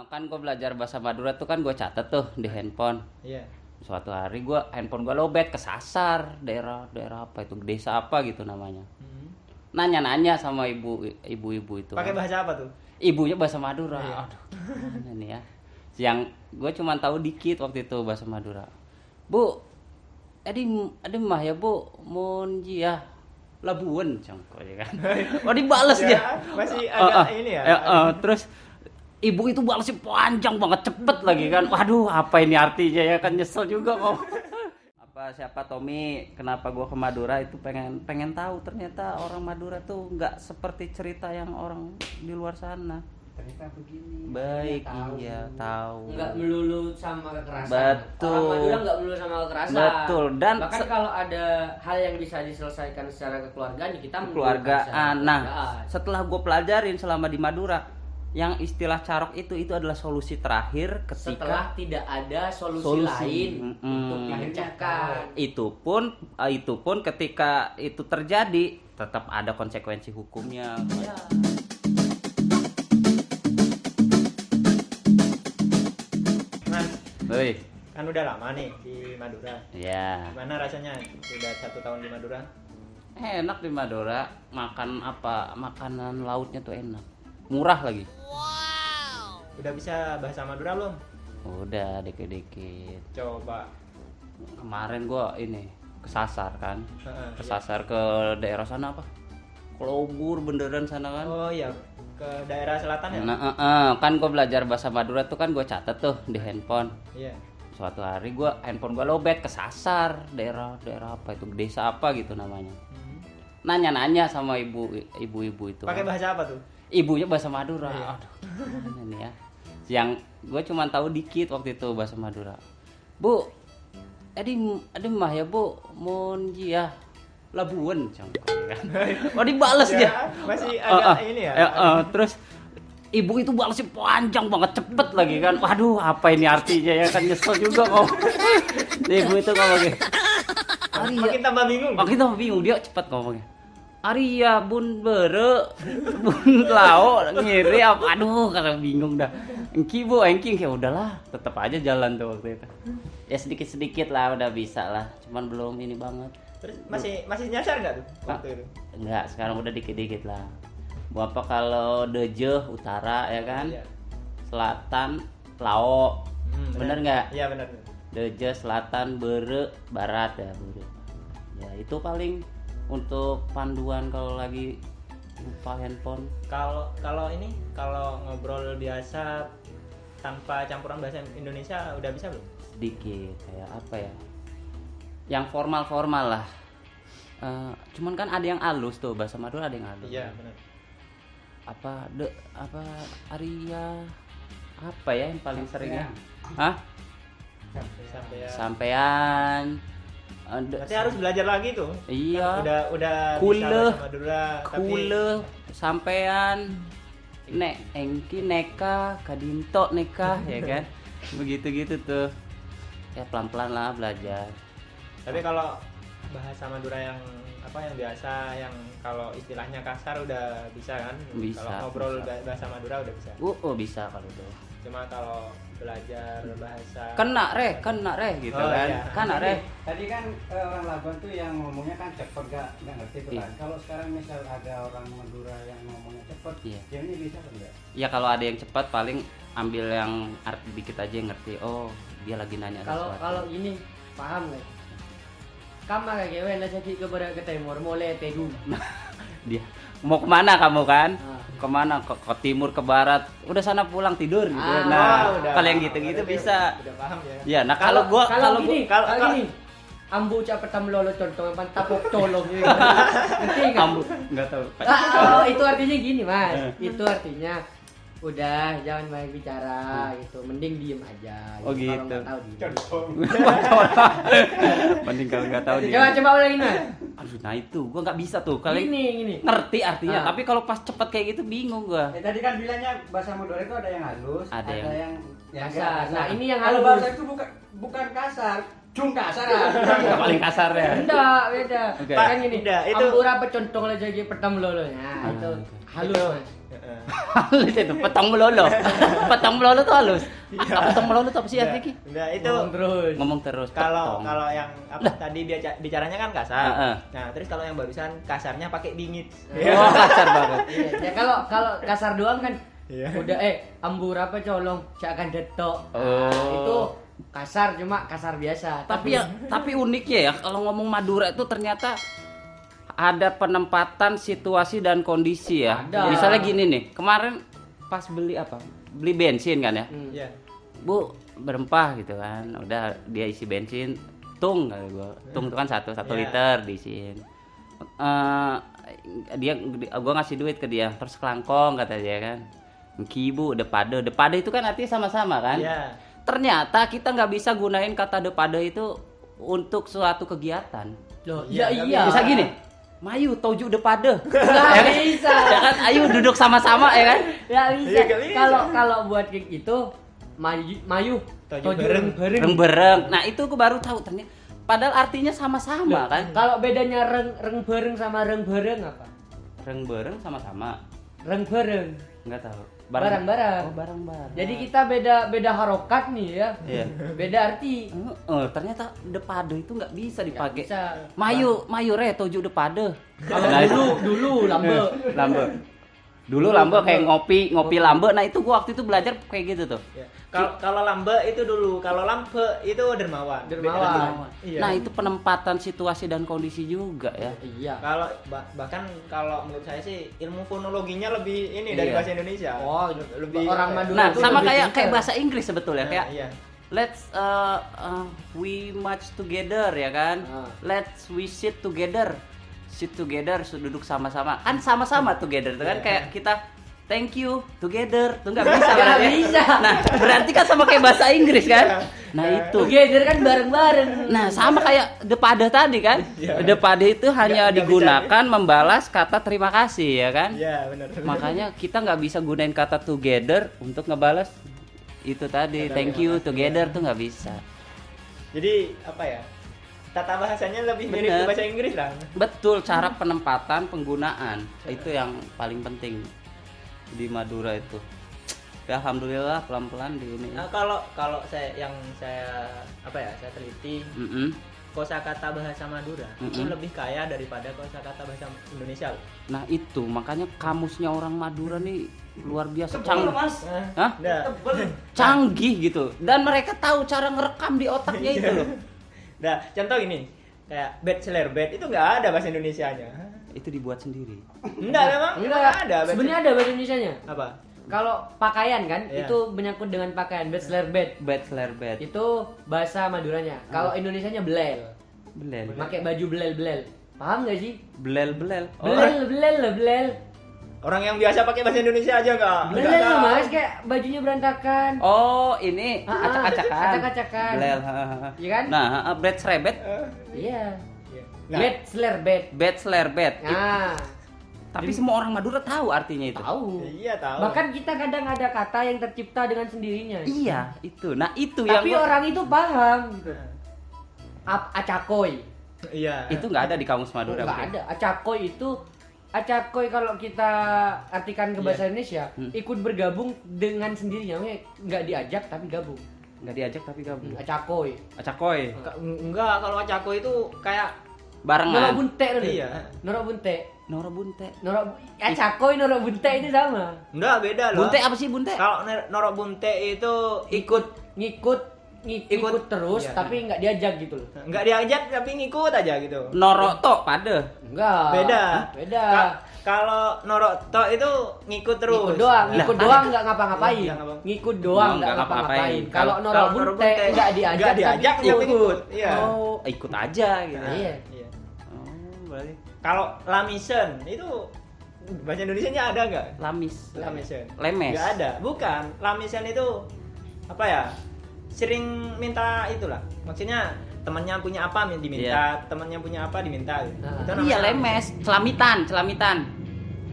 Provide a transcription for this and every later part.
Kan gue belajar bahasa Madura tuh kan gue catet tuh di handphone. Iya. Suatu hari handphone gue lobet kesasar daerah apa itu, desa apa gitu namanya. Nanya-nanya sama ibu-ibu itu. Pakai bahasa apa tuh? Ibunya bahasa Madura. Iya. Aduh, gimana nih ya. Yang gue cuma tahu dikit waktu itu bahasa Madura. Bu, ada mah ya bu, mun ya Labuan cangko ya kan. Oh dibales Ya, dia. masih agak ini ya. Terus ibu itu balasnya panjang banget, cepet lagi kan. Waduh, apa ini artinya ya kan, nyesel juga kok. Siapa Tommy, kenapa gua ke Madura itu pengen tahu, ternyata orang Madura tuh nggak seperti cerita yang orang di luar sana. Ternyata begini. Baik, iya tahu. Nggak melulu sama kekerasan. Betul. Orang Madura nggak melulu sama kekerasan. Betul. Dan bahkan kalau ada hal yang bisa diselesaikan secara kekeluargaan, ya kita keluargaan. Nah, kekeluargaan. setelah gue pelajarin selama di Madura, yang istilah carok itu adalah solusi terakhir ketika setelah tidak ada solusi lain untuk dipecahkan. Itu pun ketika itu terjadi tetap ada konsekuensi hukumnya. Ya. Mas, Woi, kan udah lama nih di Madura. ya. Gimana rasanya? Sudah 1 tahun di Madura. Enak di Madura, makan apa? Makanan lautnya tuh enak. Murah lagi. Udah bisa bahasa Madura belum? Udah dikit-dikit. Coba. Kemarin gua ini kesasar kan. Heeh, Kesasar ke daerah sana apa? Kelobur beneran sana kan. Oh iya, ke daerah selatan ya? Nah, kan gua belajar bahasa Madura tuh kan gua catet tuh di handphone. Iya. Suatu hari handphone gua lobet kesasar daerah apa itu, desa apa gitu namanya. Nanya-nanya sama ibu-ibu itu. Pakai bahasa apa tuh? Ibunya bahasa Madura. Iya. Aduh, gimana nih ya. Yang gue cuma tahu dikit waktu itu bahasa Madura. Bu, ada mah ya bu, mun ya Labuan cangko kan. Oh dibales Ya, dia. masih agak ini ya. Terus ibu itu balasnya panjang banget, cepet lagi kan. Waduh, apa ini artinya ya kan, nyesel juga kok. Ibu itu ngomongnya. Makin tambah bingung. Makin tambah bingung, dia cepet ngomongnya. Arya bun bere bun lao ngiri apa, aduh kakak bingung dah. Engki kayak udahlah, tetap aja jalan tuh waktu itu. Ya sedikit lah udah bisa lah, cuman belum ini banget. Terus masih nyasar nggak tuh waktu itu? Enggak, sekarang udah dikit lah. Apa kalau Deje utara ya kan, Iya. selatan lao, bener nggak? Iya benar. Deje selatan, bere barat ya bere. Ya itu paling untuk panduan kalau lagi lupa handphone. Kalau ngobrol biasa tanpa campuran bahasa Indonesia udah bisa belum? Sedikit kayak apa ya, yang formal lah. Cuman kan ada yang halus tuh, bahasa Madura ada yang halus. Iya benar. Apa Arya apa ya yang paling seringnya? Hah? Sampean. Berarti harus belajar lagi tuh. Iya. Kan udah Kule, bisa bahasa Madura kule, sampean, engki neka, kadinto neka, ya kan? Begitu tuh. Ya pelan-pelan lah belajar. Tapi kalau bahasa Madura yang biasa, yang kalau istilahnya kasar udah bisa kan? Bisa, Kalau ngobrol bisa. bahasa Madura udah bisa. Bisa kalau tuh. Cuma kalau belajar bahasa Kena reh gitu Oh, kan. iya. Kena reh. Tadi kan orang Labuan tuh yang ngomongnya kan cepet, nggak ngerti tuh Iya. kan. Kalau sekarang misal ada orang Madura yang ngomongnya cepet, Iya. dia ini bisa kan enggak? Ya kalau ada yang cepat paling ambil yang arti dikit aja yang ngerti. Oh, dia lagi nanya sesuatu. Kalau ini paham nggak? Kamu kayak gimana jadi ke timur mulai tedu. Dia mau kemana kamu kan? Ah. Kemana? Ke timur, ke barat. Udah sana pulang tidur gitu. Ah, Nah, udah kalau yang paham. gitu-gitu Berarti bisa. Udah paham ya. Ya, nah kalau gua gini, kalau- gini. Ambu cak pertama lolo contoh tapok colong gitu. Ngerti nggak? kamu nggak tahu. Itu artinya gini mas. Itu artinya udah jangan banyak bicara gitu. Mending diem aja. Oh, gitu. Kalau nggak tahu diem. Mending kalau nggak tahu dia. Coba ulangin mas. Aduh, nah itu gua nggak bisa tuh. Kalian Gini. ngerti artinya, Ah. tapi kalau pas cepet kayak gitu bingung gua. Tadi kan bilangnya bahasa Madura itu ada yang halus, Ada yang kasar. nggak Nah, ini yang Kalau halus. bahasa itu bukan kasar, cung kasar. Yang paling kasar ya. Enggak, beda. Oke. Kan gini. Enggak, itu- Ampura pecontong aja jadi pertama lolonya. Ah, Itu oke. halus mas. Halus itu, petang melolo. Petang melolo tuh halus. Petang melolo tuh apa sih artinya? Enggak, itu Ngomong terus. kalau petong. yang apa tadi bicaranya kan kasar. Heeh. Nah, terus kalau yang barusan kasarnya pakai dingit. Wah, kasar banget. Iya, ya kalau kasar doang kan Iya. udah ambur apa colong seakan detok. Oh. Itu kasar cuma kasar biasa. Tapi uniknya ya kalau ngomong Madura itu ternyata ada penempatan situasi dan kondisi ya. Ada. Misalnya gini nih, kemarin pas beli apa? Beli bensin kan ya. Iya. Bu, berempah gitu kan. Udah dia isi bensin, tung kali gua. Tung itu kan satu Iya. liter diisiin. Gua ngasih duit ke dia, terus kelangkong kata dia kan. Kibu, depade itu kan artinya sama-sama kan. Iya. Ternyata kita nggak bisa gunain kata depade itu untuk suatu kegiatan. Loh, Iya, iya. Bisa gini, Mayu toju depade. Nggak bisa. Ya kan, ayo duduk sama-sama ya kan. Ya bisa. Iya, nggak bisa. Kalau buat kayak gitu mayu Toju bareng. Reng-bereng. Nah, itu aku baru tahu ternyata. Padahal artinya sama-sama kan. Kalau bedanya reng bareng sama reng bareng apa? Reng-bereng sama-sama. Reng bareng. Enggak tahu. Barang-barang. Oh, barang-barang. Jadi kita beda harokat nih ya. Iya. Beda arti. Ternyata depade itu nggak bisa dipakai. Bisa. Mayu re toju depade. Kalau Nah, itu. dulu lambe. Lambe. Dulu lambe kayak ngopi lambe. Nah, itu gua waktu itu belajar kayak gitu tuh. Ya. Kalau lambe itu dulu, kalau lampe itu dermawan. Dermawan. Iya. Nah, itu penempatan situasi dan kondisi juga ya. Iya. Kalau bahkan kalau menurut saya sih ilmu fonologinya lebih ini dari Iya. bahasa Indonesia. Oh, lebih orang Madura Nah, itu sama lebih kayak pintar. bahasa Inggris sebetulnya Nah, kayak iya. let's we march together ya kan. Ah. Let's we sit together. Sit together, duduk sama-sama. Kan sama-sama together itu kan Iya. kayak kita thank you together. Tuh nggak bisa Nggak berarti. bisa. Nah, berarti kan sama kayak bahasa Inggris kan? Nah, itu. Together kan bareng-bareng. Nah, sama kayak depade tadi kan. Iya. Depade itu hanya Nggak digunakan membalas kata terima kasih ya kan? Iya, benar. Makanya kita nggak bisa gunain kata together untuk ngebalas itu tadi Kata thank terima you kasih, together ya. tuh nggak bisa. Jadi apa ya? Tata bahasanya lebih mirip Bener. ke bahasa Inggris lah. Betul, cara penempatan penggunaan itu yang paling penting di Madura itu. Ya alhamdulillah pelan-pelan di ini. Nah, kalau saya saya teliti Mm-mm. kosakata bahasa Madura itu Mm-mm. lebih kaya daripada kosakata bahasa Indonesia. Nah itu makanya kamusnya orang Madura nih luar biasa Hah? Nah, Canggih gitu dan mereka tahu cara ngerekam di otaknya itu loh. nah, contoh ini kayak bachelor bed itu nggak ada bahasa Indonesianya. Itu dibuat sendiri. Enggak memang Enggak ada. Sebenarnya ada bahasa Indonesianya. Apa? Kalau pakaian kan Iya. itu menyangkut dengan pakaian bachelor bed. Bachelor bed. Itu bahasa Maduranya. Kalau Indonesianya belel. Belel. Pakai baju belel-belel. Paham nggak sih? Belel. Oh, Belel. Orang yang biasa pakai bahasa Indonesia aja nggak Belel tahu. Mas, kayak bajunya berantakan. oh ini acak-acakan. Acak-acakan. Belel. Iya kan? Nah, bachelor bed. Iya. Iya. Nah, Bachelor bed. Bachelor bed. Nah, Tapi semua orang Madura tahu artinya itu. tahu. iya tahu. Bahkan kita kadang ada kata yang tercipta dengan sendirinya. Iya, itu. Nah, itu yang Tapi orang itu paham gitu. Acakoy. Iya. itu nggak ada di kamus Madura. Enggak Bro. ada. Acakoy kalau kita artikan ke bahasa Indonesia, ikut bergabung dengan sendirinya. Maksudnya nggak diajak tapi gabung. Nggak diajak tapi gabung. Acakoy. Acakoy. Enggak, kalau acako itu kayak Noro Barengan. bunte dulu. Iya. Noro bunte. Nora bunte. Acakoy Noro bunte itu sama. enggak beda loh. Bunte apa sih bunte? Kalau norok bunte itu Ngikut terus Iya, tapi nggak diajak gitu loh. enggak diajak tapi ngikut aja gitu. Noroto pade. Enggak. Beda. Beda. Kalau norok to itu ngikut terus. Ngikut doang nggak ngapa-ngapain. Nggak ngapa- Ngikut doang nggak nggak ngapa-ngapain. ngapa-ngapain. Kalau Kalau Noro Noro bunte Bunte nggak diajak tapi ikut. Iya. Oh, ikut aja gitu. Iya. Iya. Oh, berarti Kalau lamisen itu bahasa Indonesianya ada nggak? lamis. Lamisen. Lemes. Nggak ada. Bukan. Lamisen itu apa ya? Sering minta itulah. Maksudnya temannya punya apa diminta, temannya punya apa diminta. Gitu. Nah. Itu Iya, namanya lemes. Celamitan.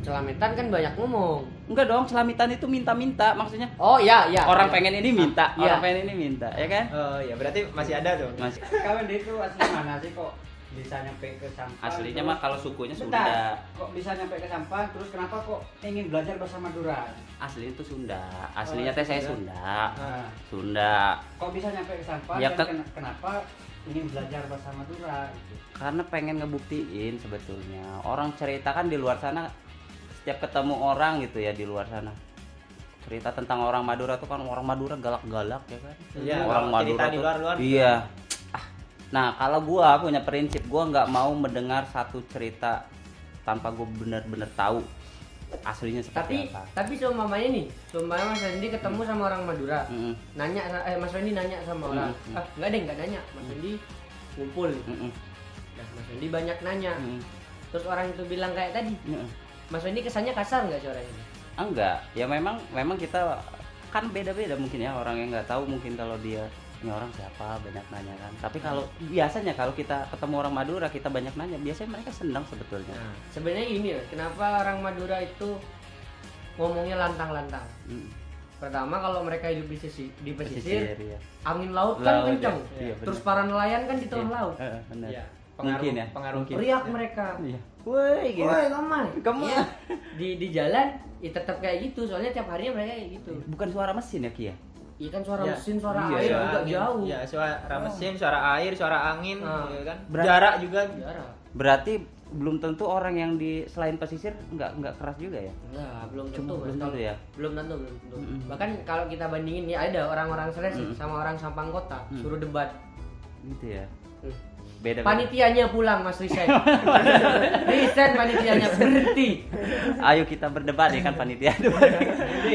Celamitan kan banyak ngomong. Enggak dong, celamitan itu minta-minta maksudnya. Oh iya. Orang iya. pengen ini minta, Iya. orang pengen ini minta, ya kan? Oh iya, berarti masih ada tuh. Mas, Kalian itu asli mana sih kok bisa nyampe ke Sampang? Aslinya terus- mah kalau sukunya Bentar, Sunda. kok bisa nyampe ke Sampang? Terus kenapa kok ingin belajar bahasa Madura? Asli itu Sunda. Aslinya Oh, teh saya Sunda. Sunda. Nah, Sunda. kok bisa nyampe ke Sampang? Ya, Dan kenapa ingin belajar bahasa Madura? Gitu. Karena pengen ngebuktiin sebetulnya. Orang cerita kan di luar sana, setiap ketemu orang gitu ya di luar sana, cerita tentang orang Madura tuh kan orang Madura galak-galak ya kan. Iya, Orang kalau cerita Madura di tuh. luar-luar. Iya. Nah, kalau gua punya prinsip, gua nggak mau mendengar satu cerita tanpa gua benar-benar tahu aslinya seperti apa. Tapi seumpamanya nih, seumpamanya Mas Randy ketemu sama orang Madura, Mm-mm. nanya Mas Randy nanya sama orang, enggak nanya, Mas Randy ngumpul nih. Mm-mm. Nah, Mas Randy banyak nanya, Mm-mm. terus orang itu bilang kayak tadi, Mm-mm. Mas Randy kesannya kasar nggak sih orang ini? Enggak, ya memang kita kan beda-beda mungkin ya, orang yang nggak tahu mungkin kalau dia ini orang siapa banyak nanya kan. Tapi kalau biasanya kalau kita ketemu orang Madura kita banyak nanya, biasanya mereka senang sebetulnya. Nah, sebenarnya ini ya, kenapa orang Madura itu ngomongnya lantang-lantang? Mm. Pertama kalau mereka hidup di pesisir, ya. angin laut kan Laut, kencang. ya. Iya, benar. Terus para nelayan kan di tengah Iya. laut. Benar. Iya. Mungkin ya. Pengaruh Teriak mereka. Iya. Woi gitu. Woi, kamu. Kamu. Iya. Di jalan ya tetap kayak gitu, soalnya tiap harinya mereka kayak gitu. Bukan suara mesin ya Ki ya? Iya kan suara Iya. mesin, suara Iya, air suara juga angin. jauh. Iya, suara mesin, suara air, suara angin, Ah. ya kan. Berat- Jarak juga. Jarak. Berarti belum tentu orang yang di selain pesisir nggak keras juga ya? Enggak, belum tentu Cuma Mas. belum Kalau- tentu ya? Belum tentu, belum tentu. Mm-mm. Bahkan kalau kita bandingin ya ada orang-orang Seresik Mm-mm. sama orang Sampang Kota, Mm. suruh debat. Gitu ya. Hmm. Beda. Panitianya pulang Mas resign. Resign panitianya berhenti. Ayo kita berdebat ya kan panitia.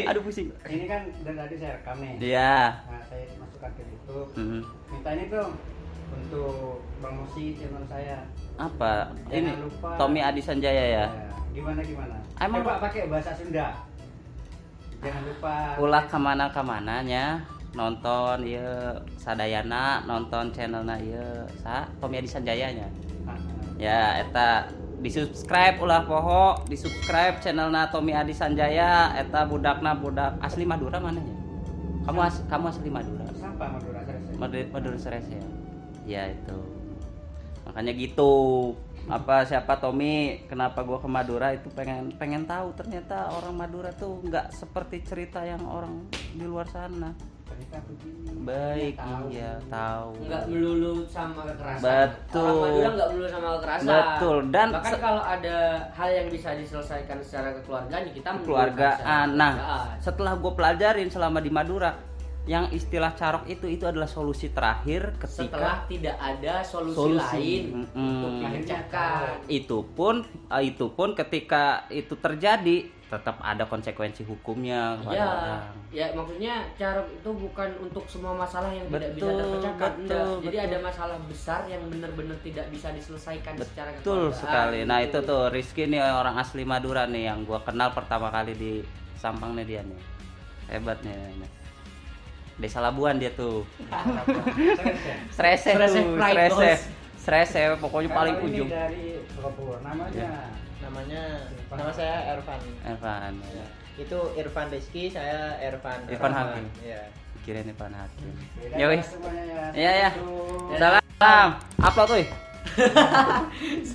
Aduh pusing. Ini kan dari tadi saya rekam nih. Iya. Nah, saya masukkan ke YouTube. Mm-mm. Minta ini dong untuk promosi channel saya. Apa? Jangan Ini lupa. Tommy Adi Sanjaya ya. Gimana? Emang- Coba pakai bahasa Sunda. Jangan lupa. Ulah kemana-kemananya nonton ya sadayana nonton channelna ieu sa Tommy Adi Sanjayanya. Ah, Ya eta di subscribe ulah poho, di subscribe channelna Tommy Adi Sanjaya eta budakna budak asli Madura mananya? Kamu asli Madura. Sampah Madura Selesai. Madura Seres ya. Ya itu. Makanya gitu. Siapa Tommy kenapa gua ke Madura itu pengen tahu ternyata orang Madura tuh nggak seperti cerita yang orang di luar sana. Ternyata begini. Baik, Tahu. iya tahu. Enggak melulu sama kekerasan. Betul. Orang Madura enggak melulu sama kekerasan. Betul. Dan bahkan kalau ada hal yang bisa diselesaikan secara kekeluargaan ya kita melulu keluargaan. secara Nah, kekeluargaan. setelah gue pelajarin selama di Madura, yang istilah carok itu adalah solusi terakhir setelah ketika tidak ada solusi Solusi. lain Mm-mm. untuk dipecahkan. itu pun ketika itu terjadi tetap ada konsekuensi hukumnya kepada Ya, orang. ya maksudnya carok itu bukan untuk semua masalah yang tidak bisa Betul, terpecahkan. betul, Enggak. Jadi betul. ada masalah besar yang benar-benar tidak bisa diselesaikan secara Betul kekeluargaan. sekali. Nah itu Gitu. tuh Rizky nih orang asli Madura nih yang gua kenal pertama kali di Sampangnya dia nih. Hebatnya. Desa Labuan dia tuh. Strese Strese tuh, Pride strese. House. Strese pokoknya paling Kalau ini ujung. dari Bogor namanya. Nama saya Ervan. Evan. Ya. Itu Irfan Rizky, saya Ervan. Irfan Hakim. Iya. Kirain Evan Hakim. Beda Ya wis. semuanya ya. Iya ya. Satu. Salam. Upload tuh.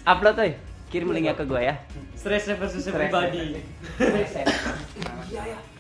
Upload tuh. Kirim linknya ke gua ya. Stres versus Stres. everybody. Stres. Nama-